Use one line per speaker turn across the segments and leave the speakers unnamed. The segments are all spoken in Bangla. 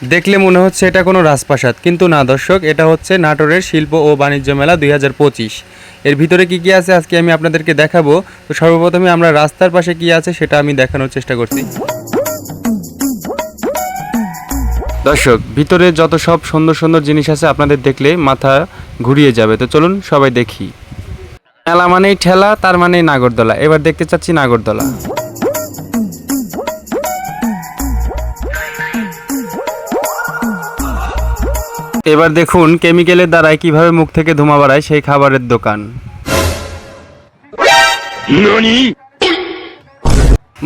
দেখলে মনে হচ্ছে এটা কোনো রাজপ্রাসাদ, কিন্তু না দর্শক, এটা হচ্ছে নাটোরের শিল্প ও বাণিজ্য মেলা 2025। এর ভিতরে কি কি আছে আজকে আমি আপনাদেরকে দেখাবো। তো সর্বপ্রথমে আমরা রাস্তার পাশে কি আছে সেটা আমি দেখানোর চেষ্টা করছি। দর্শক, ভিতরে যত সব সুন্দর সুন্দর জিনিস আছে আপনাদের দেখলে মাথা ঘুরিয়ে যাবে। তো চলুন সবাই দেখি। মেলা মানেই ঠেলা, তার মানেই নাগরদোলা। এবার দেখতে চাচ্ছি নাগরদোলা। এবার দেখুন কেমিক্যালের দ্বারাই কিভাবে মুখ থেকে ধোঁয়া বাড়ায় সেই খাবারের দোকান।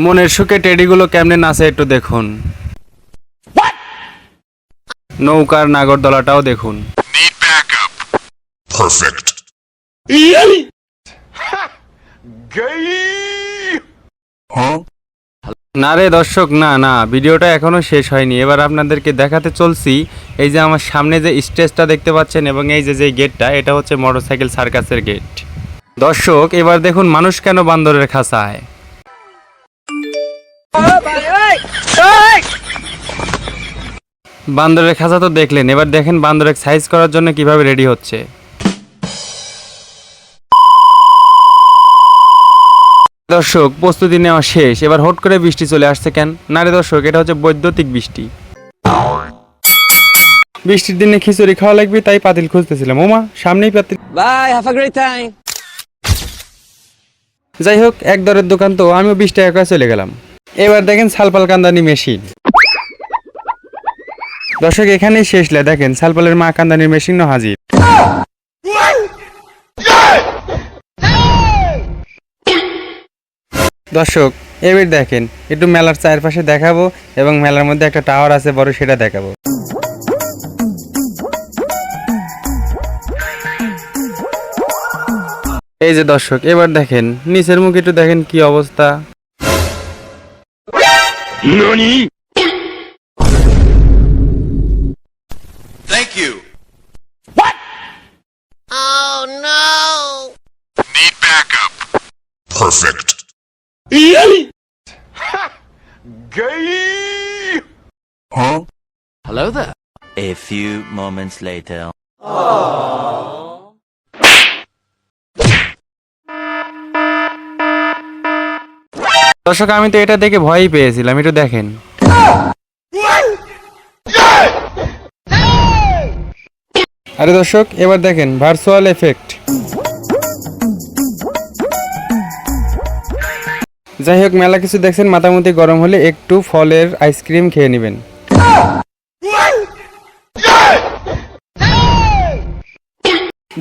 মনের সুখে টেডিগুলো কেমনে নাচে একটু দেখুন। নৌকার নাগরদোলাটাও দেখুন।
Perfect.
না রে দর্শক, না না, ভিডিওটা এখনো শেষ হয়নি। এবার আপনাদেরকে দেখাতে চলছি। এই যে আমার সামনে যে স্টেজটা দেখতে পাচ্ছেন এবং এই যে গেটটা, এটা হচ্ছে মোটরসাইকেল সার্কাসের গেট। দর্শক, এবার দেখুন মানুষ কেন বান্দরের খাঁচায়। বান্দরের খাঁচা তো দেখলেন, এবার দেখেন বান্দরের সাইজ করার জন্য কিভাবে রেডি হচ্ছে। দর্শক, প্রস্তুতি নেওয়া শেষ। এবার হট করে বৃষ্টি চলে আসছে কেন? না রে দর্শক, এটা হচ্ছে বৈদ্যুতিক বৃষ্টি। বৃষ্টির দিনে খিচুড়ি খাওয়া লাগবে, তাই পাতিল খুঁজতেছিলাম। ওমা, সামনেই Patil.
Bye, have a great time.
যাই হোক, এক দরের দোকান তো আমিও 20 টাকা করে চলে গেলাম। এবার দেখেন সালপাল কান্দানি মেশিন। দর্শক, এখানেই শেষলে দেখেন সালপালের মা কান্দানির মেশিন হাজির। দর্শক, এবার দেখেন একটু মেলার চারপাশে দেখাবো এবং মেলার মধ্যে একটা টাওয়ার আছে বড়, সেটা দেখাবো। এই যে দর্শক, এবার দেখেন নিচের মুখ একটু দেখেন কি অবস্থা।
Thank you.
Oh no!
Need backup. Perfect. Huh?
Hello there.
A few moments later.
দর্শক, আমি তো এটা দেখে ভয়ই পেয়েছিলাম। একটু দেখেন। আরে দর্শক, এবার দেখেন ভার্চুয়াল এফেক্ট। যাই হোক, মেলা কিছু দেখছেন, মাথামুতি গরম হলে একটু ফলের আইসক্রিম খেয়ে নেবেন।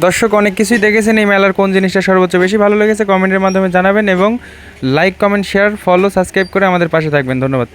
দর্শক, অনেক কিছুই দেখেছেন। এই মেলার কোন জিনিসটা সর্বোচ্চ বেশি ভালো লেগেছে কমেন্টের মাধ্যমে জানাবেন এবং like, comment, share, follow, subscribe করে আমাদের পাশে থাকবেন। ধন্যবাদ।